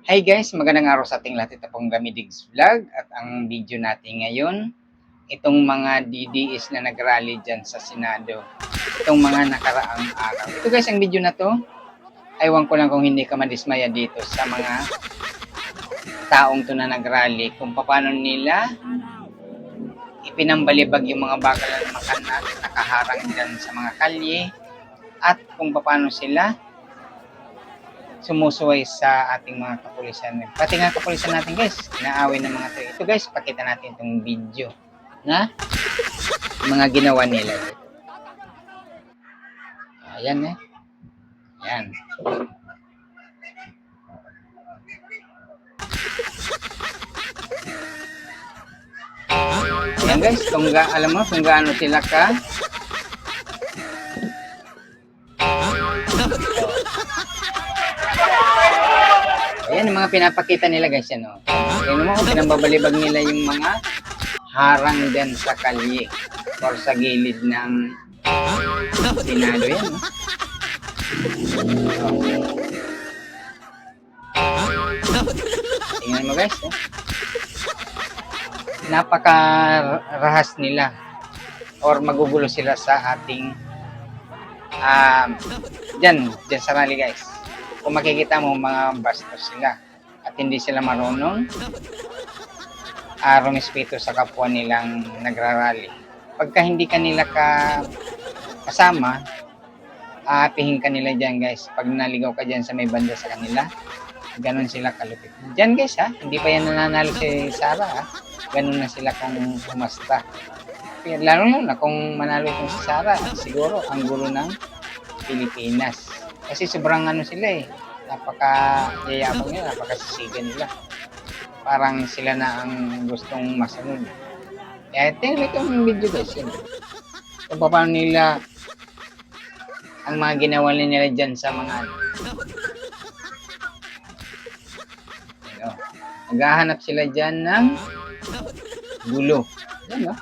Hi guys, magandang araw sa ating lahat. Ito pong Gamidigs Vlog at ang video natin ngayon, itong mga DDS na nagrally dyan sa Senado. Itong mga nakaraang araw. Ito guys, ang video na to, aywan ko lang kung hindi ka madismaya dito sa mga taong to na nagrally. Kung paano nila ipinambalibag yung mga bakal na nakaharang dyan sa mga kalye at kung paano sila sumusuway sa ating mga kapulisan. Pati nga kapulisan natin guys, inaaway ng mga to. Ito guys, pakita natin itong video na mga ginawa nila. Ayan eh. Ayan. Ayan guys, alam mo kung gaano sila ka ayan yung mga pinapakita nila guys yan o. Tingnan mo kung pinambabalibag nila yung mga harang din sa kalye or sa gilid ng Senado yan o. Tingnan mo guys o. Napakarahas nila or magugulo sila sa ating dyan sa rally guys. Kung makikita mo mga bastos sila at hindi sila marunong rumispeto sa kapwa nilang nagrarally. Pagka hindi kanila kasama, aapihin kanila dyan guys. Pag naligaw ka dyan sa may banda sa kanila, ganun sila kalupit. Dyan guys ha, hindi pa yan nananalo si Sara ha. Ganun na sila kung umasta. Lalo na kung manalo itong si Sara, siguro ang gulo ng Pilipinas. Kasi sobrang sila eh. Napaka-yayabang nila, napaka-sisigan nila. Parang sila na ang gustong masunod. Kaya tingnan itong video guys. Yun. Kung paano nila ang mga ginawa nila dyan sa mga naghahanap sila dyan ng gulo. Yan no?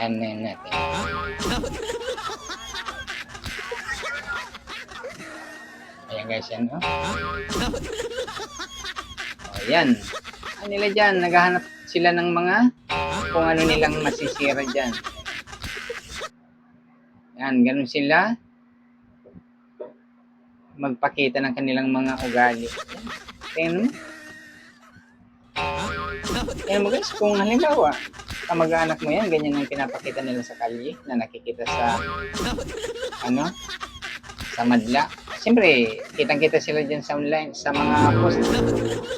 Yan natin. Ayan guys, yan no? Ayan. Ano nila dyan? Naghahanap sila ng mga kung ano nilang masisira dyan. Yan, ganun sila magpakita ng kanilang mga ugali. Tingnan mo. Tingnan mo guys, kung halimbawa, kamag-anak mo yan, ganyan ang pinapakita nila sa kalye na nakikita sa sa madla. Siyempre, kitang-kita sila dyan sa online, sa mga post.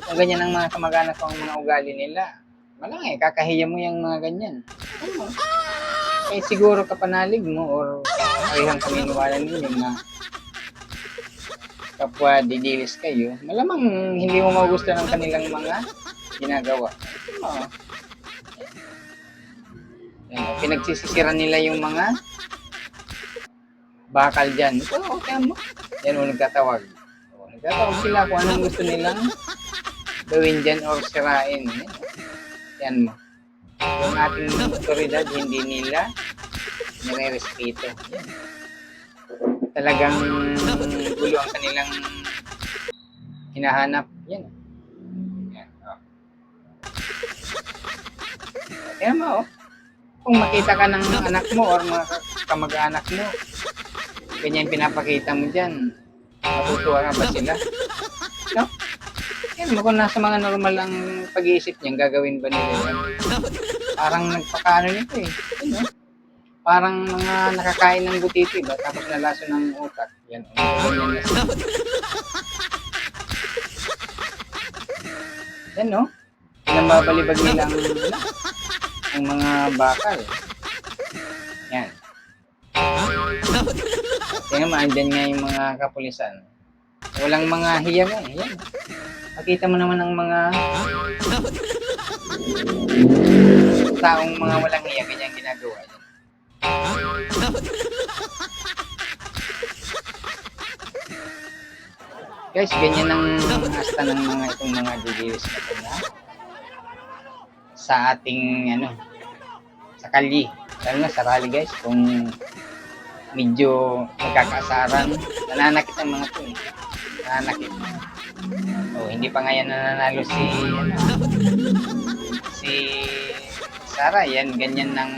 Kung ganyan ang mga kamag-anak ko ang mga ugali nila, malaki, kakahiya mo yung mga ganyan. Eh, siguro kapanalig mo or parehang kaminiwala ninyo na kapwa didilis kayo, malamang hindi mo magustuhan ang kanilang mga ginagawa. Oo. Pinagsisisiran nila yung mga bakal dyan. Ito, okay mo. Yan o, nagtatawag. Nagtatawag sila kung anong gusto nilang gawin dyan or sirain. Yan mo. Yung ating otoridad, hindi nila nire-respeto. Talagang gulo ang kanilang hinahanap. Yan. Yan. Oh. Tingnan mo, oh. Kung makita ka ng anak mo or mga kamag-anak mo, ganyan pinapakita mo dyan, matutuwa nga ba sila? No? Yan mo, kung nasa mga normal ang pag-iisip niyan, gagawin ba nila yan? Parang nagpakaano nito eh. Ano? Parang mga nakakain ng butiti ba? Tapos nalaso ng utak. Yan, ganyan na sila. Yan no? Pinambabalibag nilang ang mga bakal. Yan. Tingnan mo, andyan nga yung mga kapulisan. Walang mga hiya nga eh. Yan. Makita mo naman ang mga taong mga walang hiya, ganyan ginagawa. Yan. Guys, ganyan ang hasta ng mga itong mga didiris na ito na sa ating sa kalye. Lalo na sa rally guys, kung medyo nagkakaasaran. Nananakit ang mga to eh. Nananakit. Oh, hindi pa nga yan nananalo si Sara. Yan, ganyan ng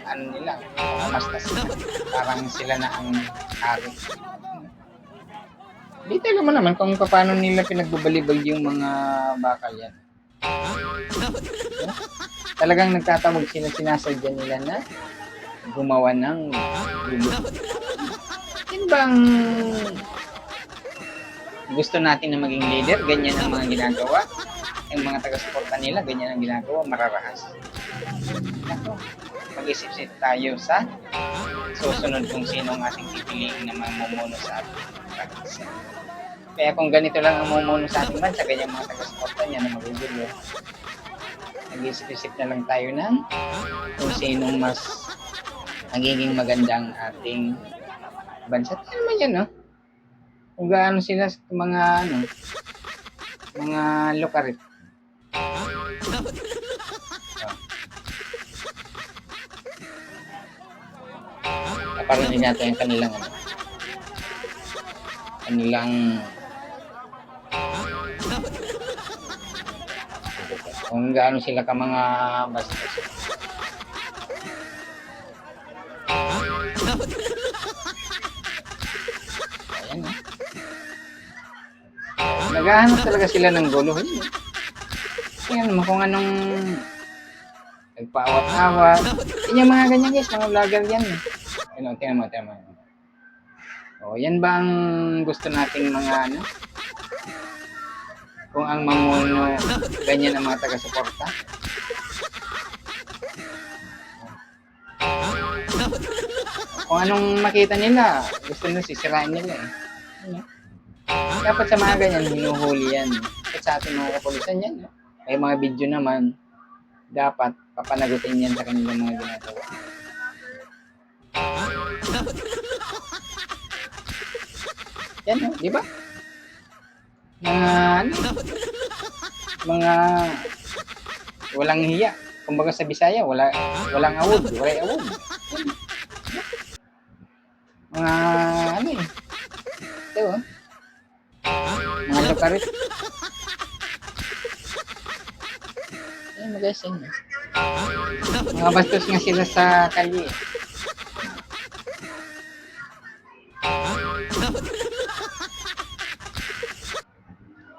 ano nila. Kumasta sila. Parang sila na ang hari. Dito mo naman kung paano nila pinagbabalibag yung mga bakal yan. Talagang nagtatawag sila, sinasadya nila na gumawa ng gulo. Yan bang gusto natin na maging leader? Ganyan ang mga ginagawa. Yung mga taga-suporta nila, ganyan ang ginagawa, mararahas. Ako, mag-isip-isip tayo sa susunod kung sino ang ating pipiliin na mamumuno sa ating bansa. Kaya kung ganito lang ang mamumuno sa ating bansa, ganyan mga taga-suporta niya na magugulo. Mag-isip-isip na lang tayo ng kung sinong mas nagiging magandang ating bansa. Ano naman yan, no? Kung gaano sila sa mga lokarit. Naparinig natin yung kanilang kung gaano sila ka mga bastos. Ayan na. Naghahanap talaga sila ng gulo. Ayan naman kung anong nagpaawat-awat. Yan yung mga ganyan guys, mga vlogger yan. Tingnan mo. O, yan ba ang gusto nating mga ano? Kung ang mamuno, ganyan ang mga taga-suporta. Kung anong makita nila, gusto nila sisirain nila eh. Ano? Dapat sa mga ganyan, hinuhuli yan. At sa ating mga kapulisan yan. May mga video naman, dapat papanagutin yan sa kanilang mga ginagawa. Yan o, di ba? Mga walang hiya. Kumbaga sa Bisaya, walang awod, walay awod. Mga ano eh. Ito oh. Mga lokarit. Ayan mo guys, yan. Mga bastos nga sila sa kalye.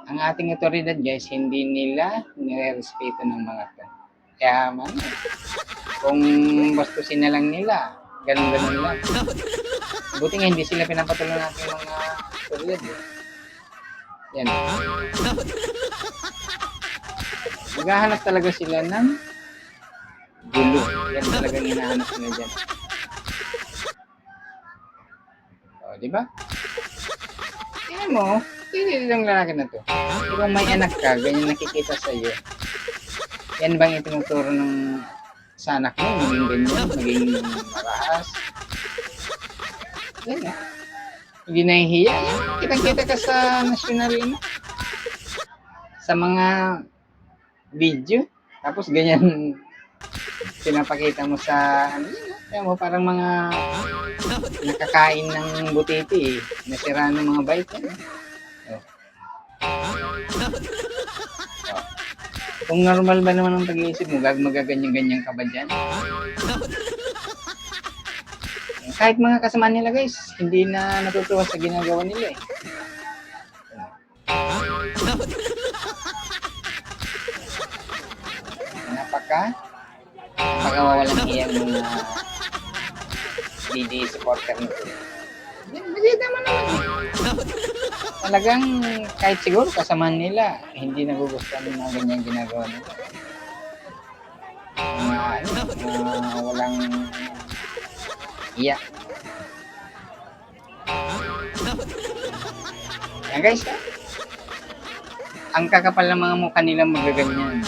Ang ating otoridad guys, hindi nila nire-respeto ng mga to. Kaya man, kung bastusin na lang nila, ganun-ganun lang. Buti nga hindi sila pinapatuloy natin yung mga otoridad eh. Yan. Maghahanap talaga sila ng gulo. Yan talagang hinahanap nila dyan. O, di ba? Tingnan mo, hindi lang lalaki na to. Kung may anak ka, ganyan nakikita sa iyo. Yan bang itinuturo ng sa anak mo? Maging ganyan, maging marahas. Yan ah. Hindi nahihiya. Kitang-kita ka sa national sa mga video. Tapos ganyan pinapakita mo sa ano yun. Kaya mo parang mga nakakain ng butiti eh. Nasira ng mga bike yan. Oh. Oh. Kung normal ba naman ang pag-iisip mo, magaganyan-ganyan ka ba dyan? Kahit mga kasama nila guys, hindi na natutuwa sa ginagawa nila eh. Napakawawalang iyang mga BD supporter nito. Maganda mo naman eh. Talagang kahit siguro kasama nila, hindi nagugustuhan ng mga ganyang ginagawa nila. Mga walang iya. Yan guys, ang kakapal ng mga mukha nila magaganyan.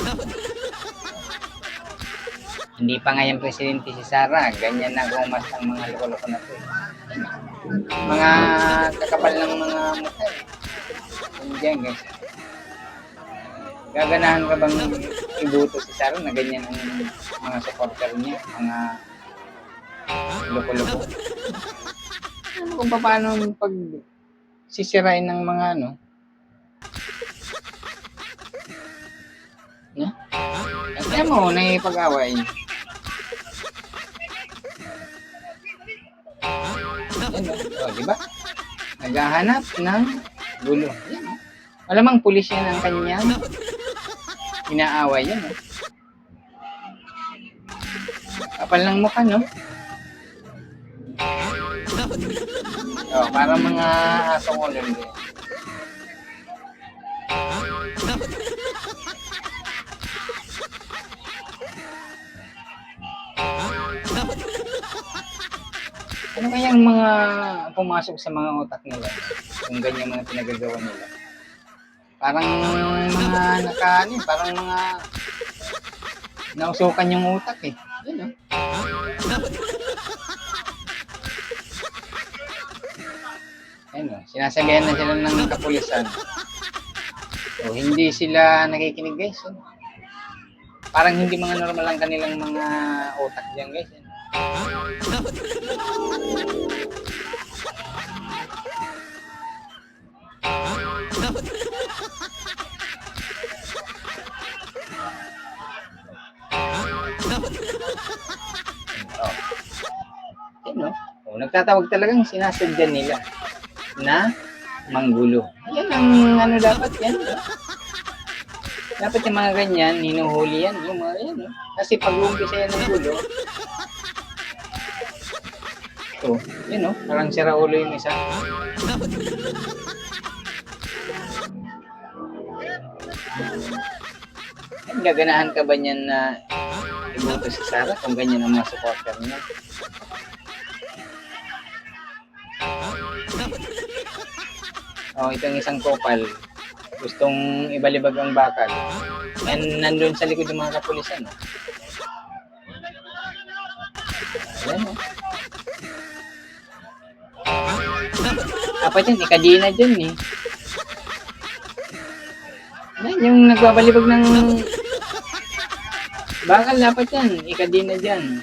Hindi pa nga yung presidente si Sara, ganyan na gumas ng mga loko-loko na to. Mga kakapal ng mga mukha eh. Diyan guys. Gaganahan ka bang ibuto si Sara na ganyan ang mga supporter niya, mga loko-loko? kung paano pag sisirain ng mga ano. No? Kaya mo, nakipag-away. Yan o, di ba? Naghahanap ng gulo. Yan o. Malamang pulis yan ang kanyang inaaway yan o. Kapal ng mukha, no? O, parang mga asong ulol din. Ano kayang mga pumasok sa mga utak nila kung ganyan mga pinagagawa nila? Parang mga parang mga nausukan yung utak eh. Yun, no? Ayun, no? Sinasabihan na sila ng kapulisan. O, hindi sila nakikinig, guys. No? Parang hindi mga normal ang kanilang mga utak dyan, guys. No? No? O, nagtatawag talagang sinasadya nila na manggulo. Yan ang ano dapat yan. No? Dapat yung mga ganyan, hinuhuli yan. Yung mga yan. No? Kasi pag umpisa yan ng gulo, so, yun no, parang sira ulo yung isa. Gaganahan ka ba niyan na iboto si Sarah kung ganyan ang mga supporter niya? Oh, itong isang kopal, gustong ibalibag ang bakal. And nandun sa likod ng mga kapulisan. No? Ayan no. Dapat yan, ikadina dyan eh. Yan, yung nagbabalibag ng bakal, dapat yan, ikadina dyan.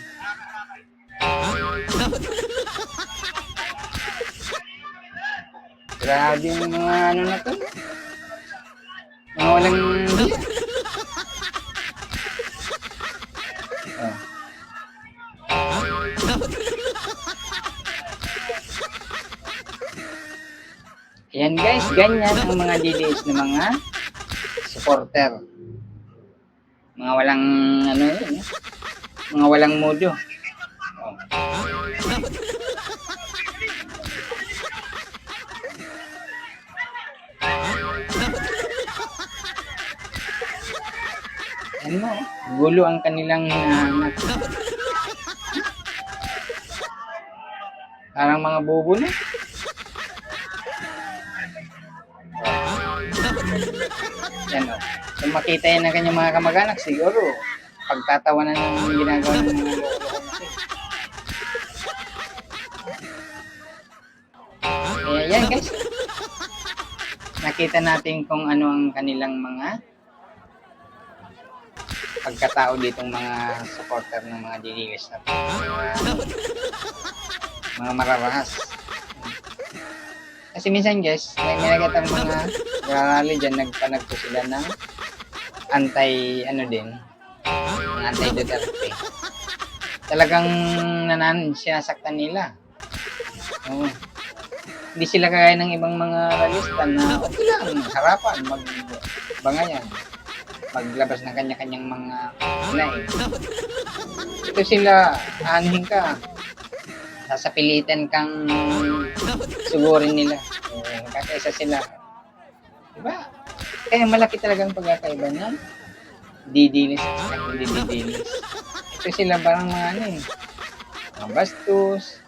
Grabe yung mga ano na to. Mga walang biya. Oh. Ayan guys, ganyan ang mga DDS ng mga supporter. Mga walang ano yun, mga walang modo. Oh. Ano, gulo ang kanilang hinahanap. Parang mga bobo na. Yan o. Kung makita yan ng kanyang mga kamag-anak, siguro pagtatawanan ng ginagawa ng mga loko-loko na siya. Kaya yan guys. Nakita natin kung ano ang kanilang mga pagkatao ditong mga supporter ng mga DDS na mga mararahas. Kasi minsan guys, may nagatang mga rally dyan, nagpanagpo sila ng anti-Duterte. Talagang sinasaktan nila. Oo. Hindi sila kagaya ng ibang mga ralista na okay lang, harapan, magbangayan, maglabas ng kanya-kanyang mga naing. Ito sila, anuhin ka, sasapilitan kang sugurin nila. Kakaisa sila. Diba? Kaya malaki talagang pagkakaiba ng didilis at hindi didilis. Ito sila parang mga mga bastos,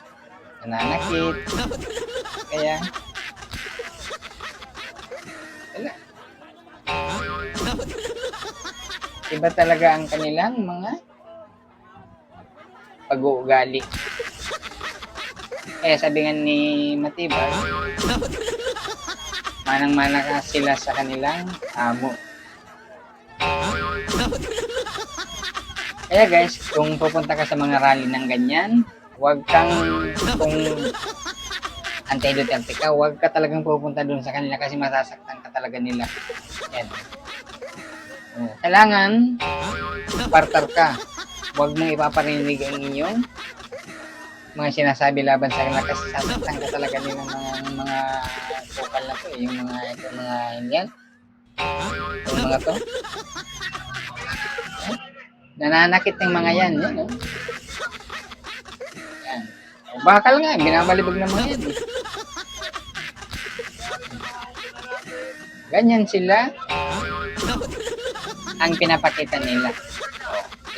nananakit. Kaya, wala. Iba talaga ang kanilang mga pag-uugali. Kaya sabi nga ni Matibay, manang-mana ka sila sa kanilang amo. Kaya guys, kung pupunta ka sa mga rally ng ganyan, huwag kang, kung anti-Duterte ka, huwag ka talagang pupunta doon sa kanila kasi masasaktan ka talaga nila. Yan. Kailangan, partner ka. Huwag mong ipaparinig ang inyong mga sinasabi laban sa kanila kasi sasaktan ka talaga nila mga kupal na to, yung mga ito, mga yan, yung mga to. Nananakit ng mga yan, yan, no? Yan. Bakal nga, binabalibag ng mga yan. Ganyan sila ang pinapakita nila.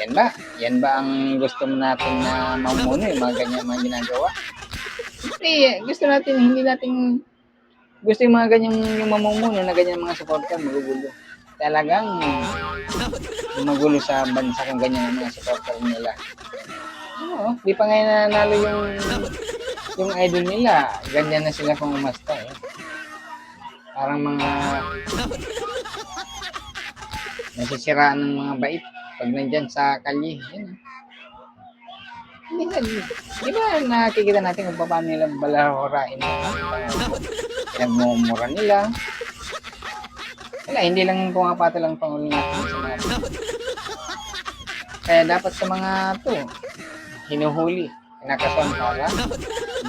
Yan ba? Yan ba ang gusto natin na mamuno, yung mga ganyan mga ginagawa? Hindi natin gusto yung mga ganyan yung mamumuno na ganyan mga supporter, magugulo. Talagang magulo sa bansa kung ganyan ang mga supporter nila. Di pa ngayon nanalo yung idol nila. Ganyan na sila kung umasta eh. Parang mga nasisiraan ng mga bait pag nandyan sa kalye. Yan. Di ba nakikita natin kung paano nila balahurain pinagmumura nila. Wala, hindi lang pumapatol ang Pangulo natin sa mga kaya dapat sa mga to hinuhuli, kinakasuhan para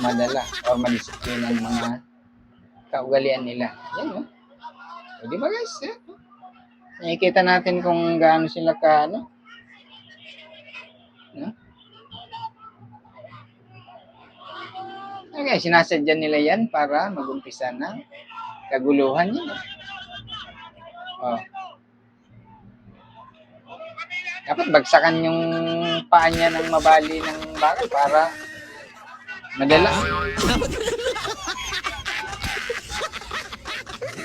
madala or madisiplina ang mga kaugalian nila. Yan, no? O, di ba guys? Nakikita natin kung gaano sila ka, ano? No? Okay, sinasadya nila yan para mag-umpisa na kaguluhan yan. Oh. Dapat bagsakan yung paa niya ng mabali ng bakal para madala.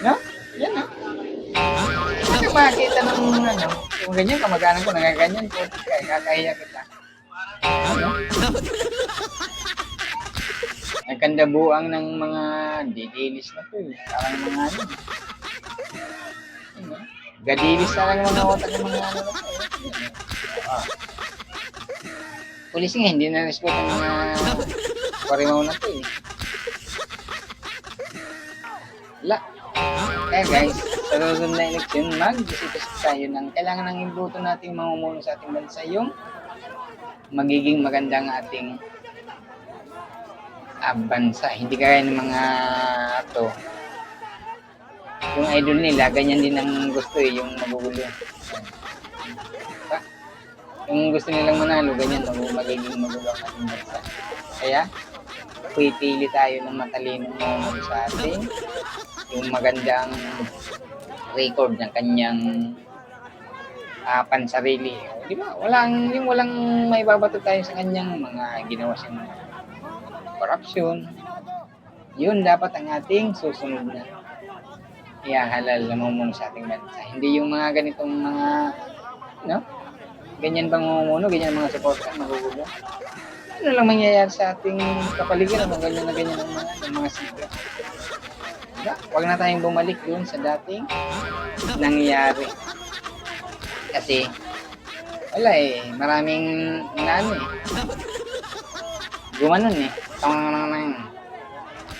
No? Yan, no? Kasi makikita ng ano, kung ganyan, kamag-anak ko, nagaganyan ko, kakahiya kita. Ano? Nagkandabuang ng mga didilis na to eh. Parang mga ano. Ano? Gadilis na lang mga otak ng mga ano na to eh. Pulis nga, hindi na respeto ng mga parimaw na to eh. Wala. Kaya guys, sa susunod na eleksyon, mag-isip-isip tayo ng kailangan ng iboto nating mamumuno sa ating bansa yung magiging maganda ang ating bansa. Hindi kaya ng mga to. Yung idol nila, ganyan din ang gusto eh, yung magugulo. Diba? Yung gusto nilang manalo, ganyan magiging magulo ang ating bansa. Kaya, pipili tayo ng matalinong mamumuno sa ating yung magandang record ng kanyang pansarili. Di ba? Walang may babato tayo sa kanyang mga ginawa siyang corruption. Yun dapat ang ating susunod na ihahalal na mamumuno sa ating bansa. Hindi yung mga ganitong mga ganyan bang mamumuno, ganyan mga supporter, magugulo. Ano lang mangyayari sa ating kapaligiran ng ganyan ng mga sigla. Diba? Huwag na tayong bumalik dun sa dating nangyayari. Kasi, wala eh, maraming gumanon eh.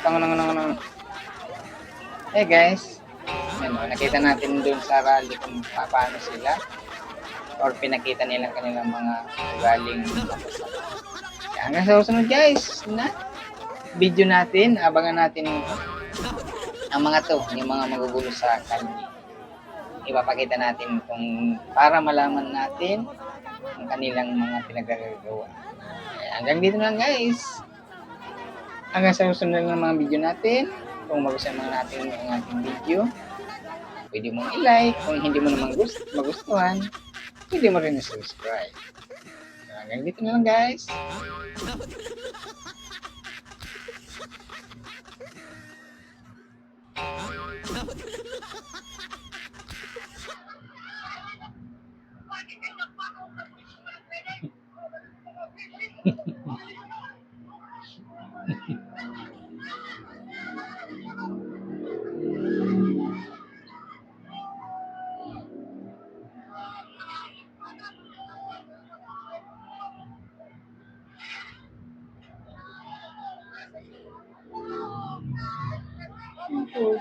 Tanganang. Hey guys, nakita natin dun sa rally kung paano sila or pinakita nilang kanilang mga ugaling hanggang sa susunod guys na video natin, abangan natin ang mga to, yung mga magugulo sa kalye. Ipapakita natin kung para malaman natin ang kanilang mga pinagagawa. Hanggang dito lang guys. Hanggang sa susunod ng mga video natin. Kung magustuhan natin ang ating video, pwede mong i-like. Kung hindi mo naman magustuhan, pwede mo rin i-subscribe. Hanggang dito na lang guys. po.